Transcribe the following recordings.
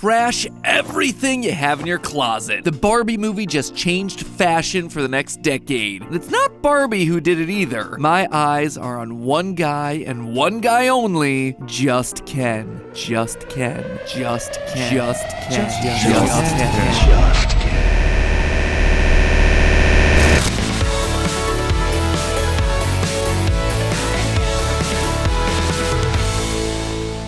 trash everything you have in your closet. The Barbie movie just changed fashion for the next decade. And it's not Barbie who did it either. My eyes are on one guy and one guy only, just Ken. Just Ken. Just Ken. Just Ken. Just Ken. Just Ken.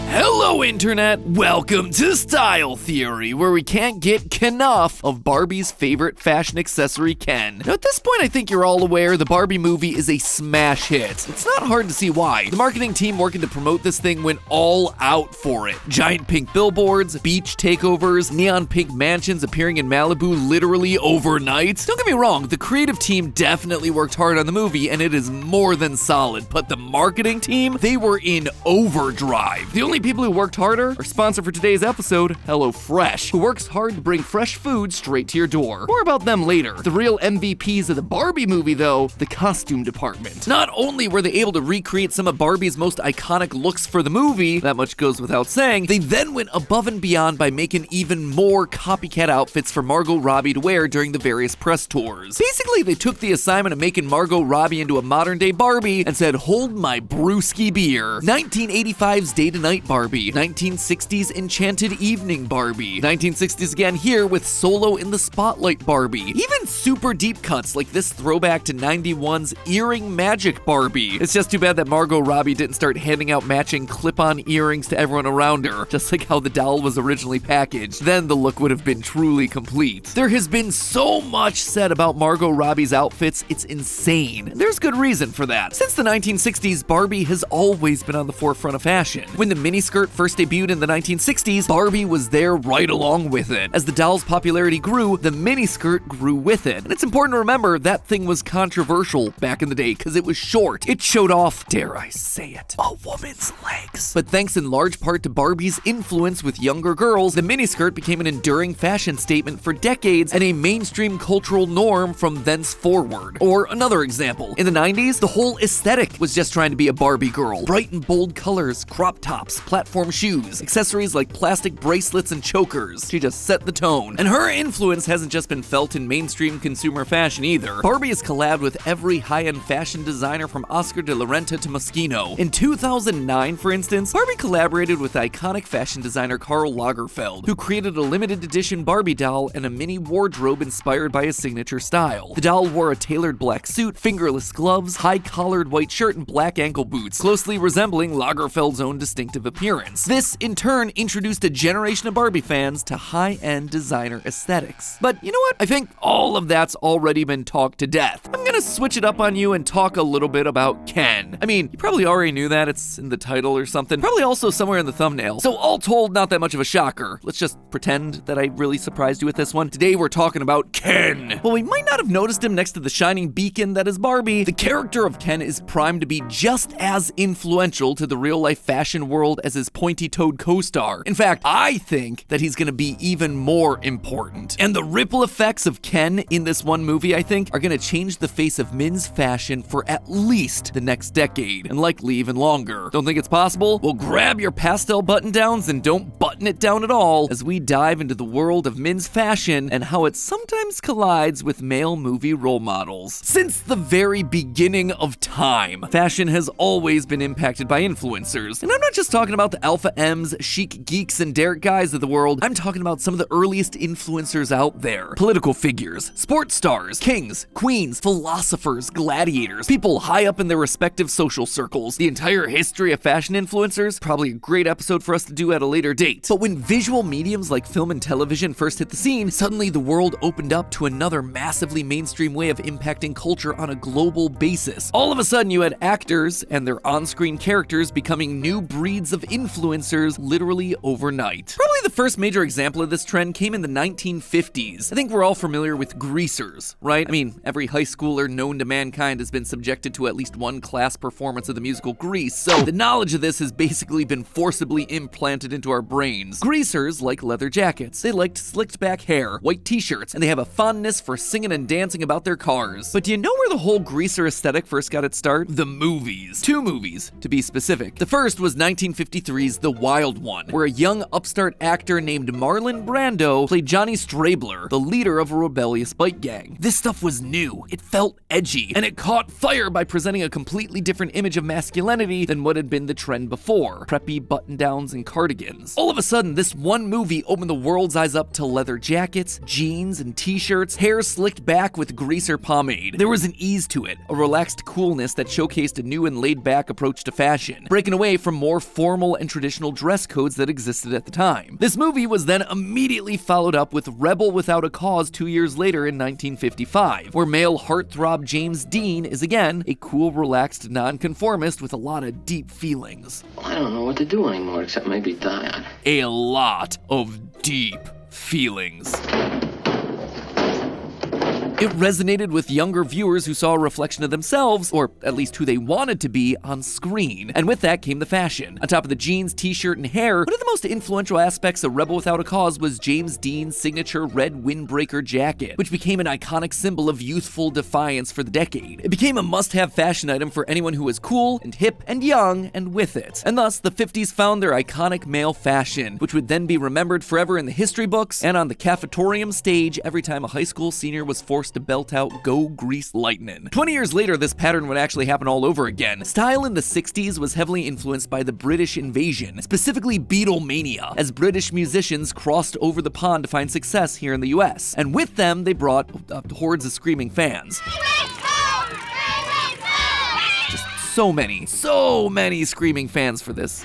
Hello, Internet! Welcome to Style Theory, where we can't get enough of Barbie's favorite fashion accessory, Ken. Now, at this point, I think you're all aware the Barbie movie is a smash hit. It's not hard to see why. The marketing team working to promote this thing went all out for it. Giant pink billboards, beach takeovers, neon pink mansions appearing in Malibu literally overnight. Don't get me wrong, the creative team definitely worked hard on the movie, and it is more than solid, but the marketing team, they were in overdrive. The only people who worked harder are sponsor for today's episode, HelloFresh, who works hard to bring fresh food straight to your door. More about them later. The real MVPs of the Barbie movie, though, the costume department. Not only were they able to recreate some of Barbie's most iconic looks for the movie, that much goes without saying, they then went above and beyond by making even more copycat outfits for Margot Robbie to wear during the various press tours. Basically, they took the assignment of making Margot Robbie into a modern-day Barbie and said, hold my brewski beer. 1985's Day-to-Night Barbie, 1960s Enchanted Evening Barbie, 1960s again here with Solo in the Spotlight Barbie, even super deep cuts like this throwback to 91's Earring Magic Barbie. It's just too bad that Margot Robbie didn't start handing out matching clip-on earrings to everyone around her, just like how the doll was originally packaged. Then the look would have been truly complete. There has been so much said about Margot Robbie's outfits, it's insane. There's good reason for that. Since the 1960s, Barbie has always been on the forefront of fashion. When the miniskirt first debuted in the 1960s, Barbie was there right along with it. As the doll's popularity grew, the miniskirt grew with it. And it's important to remember that thing was controversial back in the day because it was short. It showed off, dare I say it, a woman's legs. But thanks in large part to Barbie's influence with younger girls, the miniskirt became an enduring fashion statement for decades and a mainstream cultural norm from thenceforward. Or another example, in the 90s, the whole aesthetic was just trying to be a Barbie girl. Bright and bold colors, crop tops, platform shoes, accessories like plastic bracelets and chokers. She just set the tone. And her influence hasn't just been felt in mainstream consumer fashion either. Barbie has collabed with every high-end fashion designer from Oscar de la Renta to Moschino. In 2009, for instance, Barbie collaborated with iconic fashion designer Karl Lagerfeld, who created a limited edition Barbie doll and a mini wardrobe inspired by his signature style. The doll wore a tailored black suit, fingerless gloves, high-collared white shirt, and black ankle boots, closely resembling Lagerfeld's own distinctive appearance. This, in turn, introduced a generation of Barbie fans to high-end designer aesthetics. But you know what? I think all of that's already been talked to death. I'm gonna switch it up on you and talk a little bit about Ken. I mean, you probably already knew that. It's in the title or something. Probably also somewhere in the thumbnail. So all told, not that much of a shocker. Let's just pretend that I really surprised you with this one. Today we're talking about Ken. While we might not have noticed him next to the shining beacon that is Barbie, the character of Ken is primed to be just as influential to the real-life fashion world as his pointy-toed co-star. In fact, I think that he's gonna be even more important. And the ripple effects of Ken in this one movie, I think, are gonna change the face of men's fashion for at least the next decade, and likely even longer. Don't think it's possible? Well, grab your pastel button-downs and don't button it down at all as we dive into the world of men's fashion and how it sometimes collides with male movie role models. Since the very beginning of time, fashion has always been impacted by influencers. And I'm not just talking about the Alpha M's, Chic Geeks, and Derek Guys of the world. I'm talking about some of the earliest influencers out there. Political figures, sports stars, kings, queens, philosophers, gladiators, people high up in their respective social circles. The entire history of fashion influencers, probably a great episode for us to do at a later date. But when visual mediums like film and television first hit the scene, suddenly the world opened up to another massively mainstream way of impacting culture on a global basis. All of a sudden, you had actors and their on-screen characters becoming new breeds of influencers literally overnight. Probably the first major example of this trend came in the 1950s. I think we're all familiar with greasers, right? I mean, every high schooler known to mankind has been subjected to at least one class performance of the musical Grease, so the knowledge of this has basically been forcibly implanted into our brains. Greasers like leather jackets, they liked slicked back hair, white t-shirts, and they have a fondness for singing and dancing about their cars. But do you know where the whole greaser aesthetic first got its start? The movies. Two movies, to be specific. The first was 1953's The The Wild One, where a young upstart actor named Marlon Brando played Johnny Strabler, the leader of a rebellious bike gang. This stuff was new, it felt edgy, and it caught fire by presenting a completely different image of masculinity than what had been the trend before: preppy button-downs and cardigans. All of a sudden, this one movie opened the world's eyes up to leather jackets, jeans, and t-shirts, hair slicked back with grease or pomade. There was an ease to it, a relaxed coolness that showcased a new and laid-back approach to fashion, breaking away from more formal and traditional dress codes that existed at the time. This movie was then immediately followed up with Rebel Without a Cause 2 years later in 1955, where male heartthrob James Dean is again a cool, relaxed nonconformist with a lot of deep feelings. I don't know what to do anymore except maybe die. A lot of deep feelings. It resonated with younger viewers who saw a reflection of themselves, or at least who they wanted to be, on screen. And with that came the fashion. On top of the jeans, t-shirt, and hair, one of the most influential aspects of Rebel Without a Cause was James Dean's signature red windbreaker jacket, which became an iconic symbol of youthful defiance for the decade. It became a must-have fashion item for anyone who was cool and hip and young and with it. And thus, the 50s found their iconic male fashion, which would then be remembered forever in the history books and on the cafetorium stage every time a high school senior was forced to belt out "Go Grease Lightnin'." 20 years later, this pattern would actually happen all over again. Style in the 60s was heavily influenced by the British invasion, specifically Beatlemania, as British musicians crossed over the pond to find success here in the US. And with them, they brought hordes of screaming fans. Just so many screaming fans for this.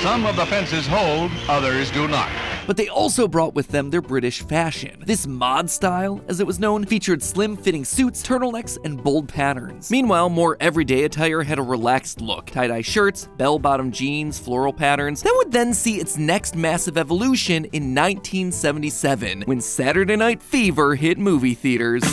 Some of the fences hold, others do not. But they also brought with them their British fashion. This mod style, as it was known, featured slim-fitting suits, turtlenecks, and bold patterns. Meanwhile, more everyday attire had a relaxed look: tie-dye shirts, bell-bottom jeans, floral patterns. That would then see its next massive evolution in 1977, when Saturday Night Fever hit movie theaters.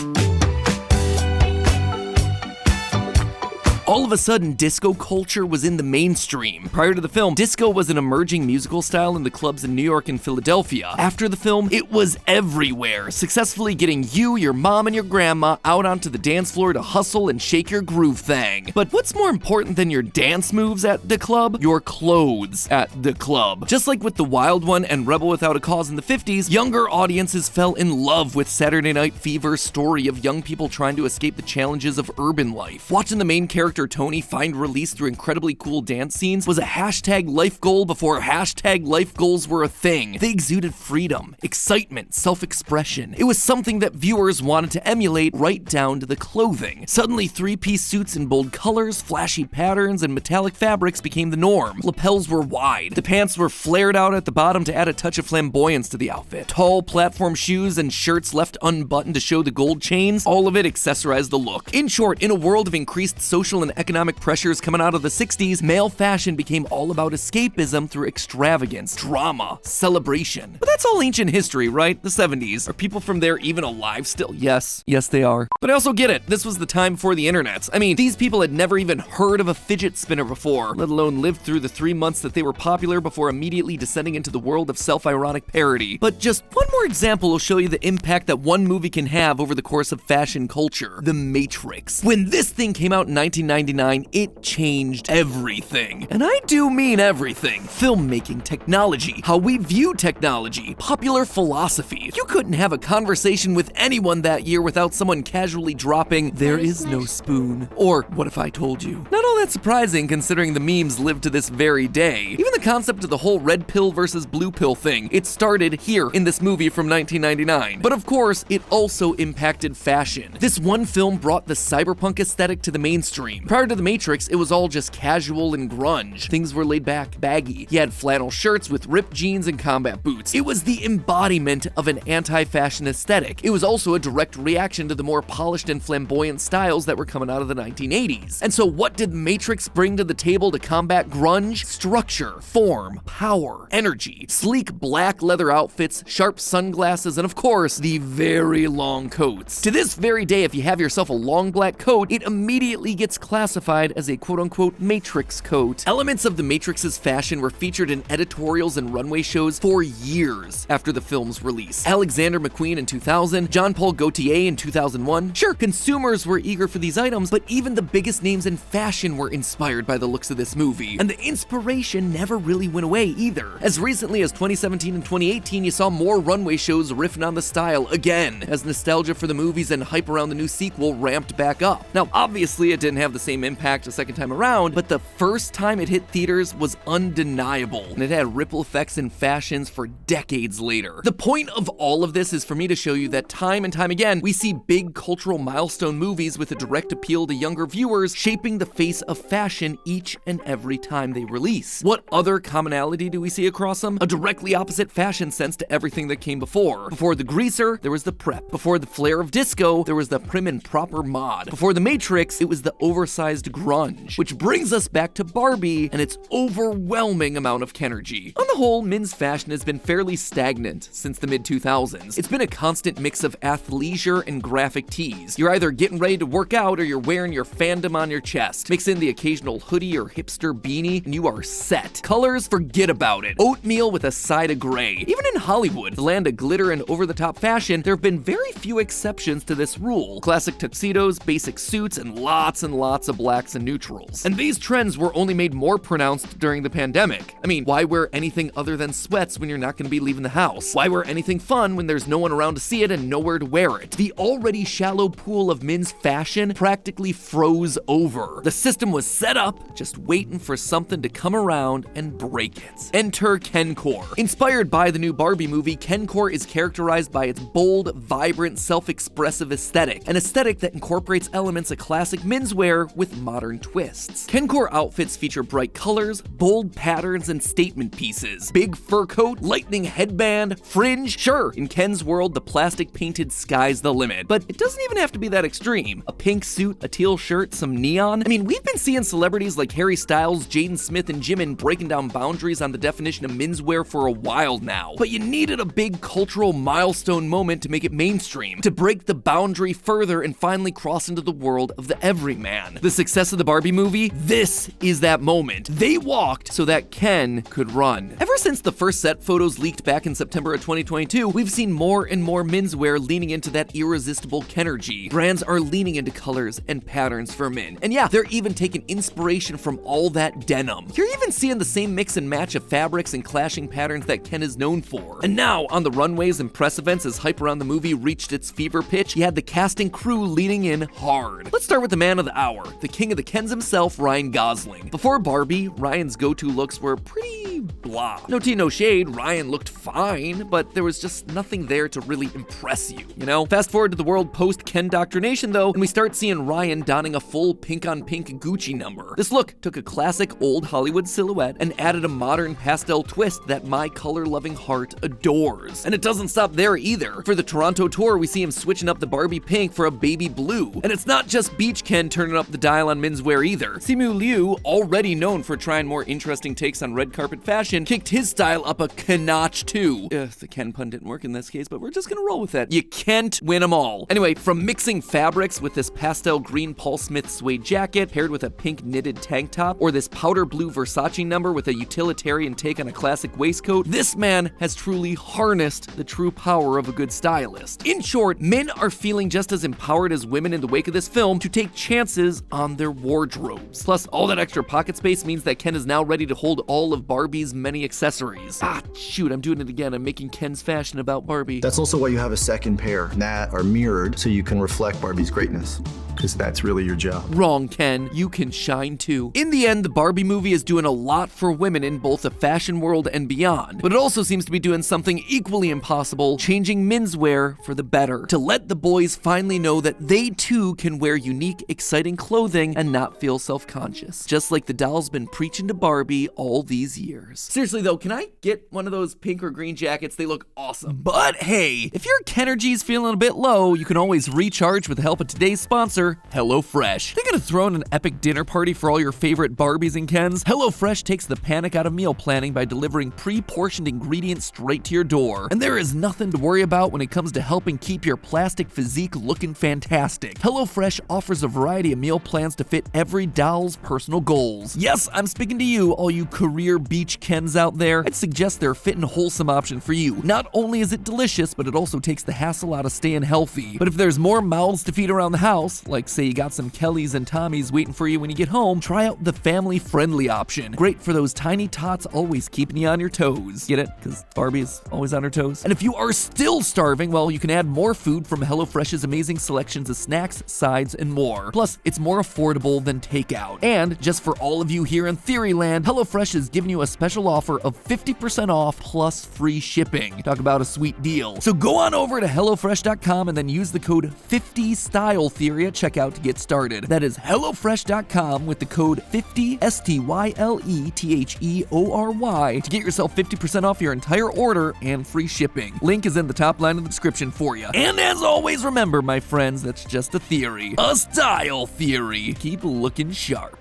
All of a sudden, disco culture was in the mainstream. Prior to the film, disco was an emerging musical style in the clubs in New York and Philadelphia. After the film, it was everywhere, successfully getting you, your mom, and your grandma out onto the dance floor to hustle and shake your groove thang. But what's more important than your dance moves at the club? Your clothes at the club. Just like with The Wild One and Rebel Without a Cause in the 50s, younger audiences fell in love with Saturday Night Fever's story of young people trying to escape the challenges of urban life. Watching the main character Tony find release through incredibly cool dance scenes was a hashtag life goal before hashtag life goals were a thing. They exuded freedom, excitement, self-expression. It was something that viewers wanted to emulate right down to the clothing. Suddenly, three-piece suits in bold colors, flashy patterns, and metallic fabrics became the norm. Lapels were wide. The pants were flared out at the bottom to add a touch of flamboyance to the outfit. Tall platform shoes and shirts left unbuttoned to show the gold chains, all of it accessorized the look. In short, in a world of increased social and economic pressures coming out of the 60s, male fashion became all about escapism through extravagance, drama, celebration. But that's all ancient history, right? The 70s. Are people from there even alive still? Yes, they are. But I also get it. This was the time before the internet. I mean, these people had never even heard of a fidget spinner before, let alone lived through the 3 months that they were popular before immediately descending into the world of self-ironic parody. But just one more example will show you the impact that one movie can have over the course of fashion culture: The Matrix. When this thing came out in 1999, it changed everything. And I do mean everything. Filmmaking, technology, how we view technology, popular philosophy. You couldn't have a conversation with anyone that year without someone casually dropping, "There is no spoon," or "What if I told you?" Not all that surprising considering the memes live to this very day. Even the concept of the whole red pill versus blue pill thing, it started here in this movie from 1999. But of course, it also impacted fashion. This one film brought the cyberpunk aesthetic to the mainstream. Prior to The Matrix, it was all just casual and grunge. Things were laid back, baggy. You had flannel shirts with ripped jeans and combat boots. It was the embodiment of an anti-fashion aesthetic. It was also a direct reaction to the more polished and flamboyant styles that were coming out of the 1980s. And so what did The Matrix bring to the table to combat grunge? Structure, form, power, energy, sleek black leather outfits, sharp sunglasses, and of course, the very long coats. To this very day, if you have yourself a long black coat, it immediately gets classified classified as a quote-unquote Matrix coat. Elements of the Matrix's fashion were featured in editorials and runway shows for years after the film's release. Alexander McQueen in 2000, Jean-Paul Gaultier in 2001. Sure, consumers were eager for these items, but even the biggest names in fashion were inspired by the looks of this movie. And the inspiration never really went away either. As recently as 2017 and 2018, you saw more runway shows riffing on the style again, as nostalgia for the movies and hype around the new sequel ramped back up. Now, obviously, it didn't have the same impact a second time around, but the first time it hit theaters was undeniable, and it had ripple effects in fashions for decades later. The point of all of this is for me to show you that time and time again, we see big cultural milestone movies with a direct appeal to younger viewers shaping the face of fashion each and every time they release. What other commonality do we see across them? A directly opposite fashion sense to everything that came before. Before the greaser, there was the prep. Before the flair of disco, there was the prim and proper mod. Before the Matrix, it was the oversized grunge. Which brings us back to Barbie and its overwhelming amount of Kenergy. On the whole, men's fashion has been fairly stagnant since the mid-2000s. It's been a constant mix of athleisure and graphic tees. You're either getting ready to work out or you're wearing your fandom on your chest. Mix in the occasional hoodie or hipster beanie and you are set. Colors, forget about it. Oatmeal with a side of gray. Even in Hollywood, the land of glitter and over-the-top fashion, there have been very few exceptions to this rule. Classic tuxedos, basic suits, and lots of blacks and neutrals. And these trends were only made more pronounced during the pandemic. I mean, why wear anything other than sweats when you're not gonna be leaving the house? Why wear anything fun when there's no one around to see it and nowhere to wear it? The already shallow pool of men's fashion practically froze over. The system was set up, just waiting for something to come around and break it. Enter Kencore. Inspired by the new Barbie movie, Kencore is characterized by its bold, vibrant, self-expressive aesthetic, an aesthetic that incorporates elements of classic menswear with modern twists. Kencore outfits feature bright colors, bold patterns, and statement pieces. Big fur coat, lightning headband, fringe. Sure, in Ken's world, the plastic painted sky's the limit, but it doesn't even have to be that extreme. A pink suit, a teal shirt, some neon. I mean, we've been seeing celebrities like Harry Styles, Jaden Smith, and Jimin breaking down boundaries on the definition of menswear for a while now. But you needed a big cultural milestone moment to make it mainstream, to break the boundary further and finally cross into the world of the everyman. The success of the Barbie movie, this is that moment. They walked so that Ken could run. Ever since the first set photos leaked back in September of 2022, we've seen more and more menswear leaning into that irresistible Kenergy. Brands are leaning into colors and patterns for men. And yeah, they're even taking inspiration from all that denim. You're even seeing the same mix and match of fabrics and clashing patterns that Ken is known for. And now, on the runways and press events as hype around the movie reached its fever pitch, you had the cast and crew leaning in hard. Let's start with the man of the hour, the king of the Kens himself, Ryan Gosling. Before Barbie, Ryan's go-to looks were pretty blah. No tea, no shade, Ryan looked fine, but there was just nothing there to really impress you, you know? Fast forward to the world post-Ken doctrination though, and we start seeing Ryan donning a full pink-on-pink Gucci number. This look took a classic old Hollywood silhouette and added a modern pastel twist that my color-loving heart adores. And it doesn't stop there either. For the Toronto tour, we see him switching up the Barbie pink for a baby blue. And it's not just Beach Ken turning up the dial on menswear either. Simu Liu, already known for trying more interesting takes on red carpet fashion, kicked his style up a notch too. The Ken pun didn't work in this case, but we're just gonna roll with that. You can't win them all. Anyway, from mixing fabrics with this pastel green Paul Smith suede jacket paired with a pink knitted tank top, or this powder blue Versace number with a utilitarian take on a classic waistcoat, this man has truly harnessed the true power of a good stylist. In short, men are feeling just as empowered as women in the wake of this film to take chances on their wardrobes. Plus, all that extra pocket space means that Ken is now ready to hold all of Barbie's many accessories. Shoot, I'm doing it again. I'm making Ken's fashion about Barbie. That's also why you have a second pair that are mirrored so you can reflect Barbie's greatness, because that's really your job. Wrong, Ken. You can shine too. In the end, the Barbie movie is doing a lot for women in both the fashion world and beyond, but it also seems to be doing something equally impossible, changing menswear for the better, to let the boys finally know that they too can wear unique, exciting clothing and not feel self-conscious, just like the doll's been preaching to Barbie all these years. Seriously though, can I get one of those pink or green jackets? They look awesome. But hey, if your Kenergy's feeling a bit low, you can always recharge with the help of today's sponsor, HelloFresh. Thinking of throwing an epic dinner party for all your favorite Barbies and Kens? HelloFresh takes the panic out of meal planning by delivering pre-portioned ingredients straight to your door. And there is nothing to worry about when it comes to helping keep your plastic physique looking fantastic. HelloFresh offers a variety of meal meal plans to fit every doll's personal goals. Yes, I'm speaking to you, all you career beach Kens out there. I'd suggest they're a fit and wholesome option for you. Not only is it delicious, but it also takes the hassle out of staying healthy. But if there's more mouths to feed around the house, like say you got some Kellys and Tommies waiting for you when you get home, try out the family-friendly option. Great for those tiny tots always keeping you on your toes. Get it? Because Barbie is always on her toes. And if you are still starving, well, you can add more food from HelloFresh's amazing selections of snacks, sides, and more. Plus, it's more affordable than takeout. And just for all of you here in Theoryland, HelloFresh is giving you a special offer of 50% off plus free shipping. Talk about a sweet deal. So go on over to HelloFresh.com and then use the code 50StyleTheory at checkout to get started. That is HelloFresh.com with the code 50 StyleTheory to get yourself 50% off your entire order and free shipping. Link is in the top line of the description for you. And as always, remember, my friends, that's just a theory. A style theory. Keep looking sharp.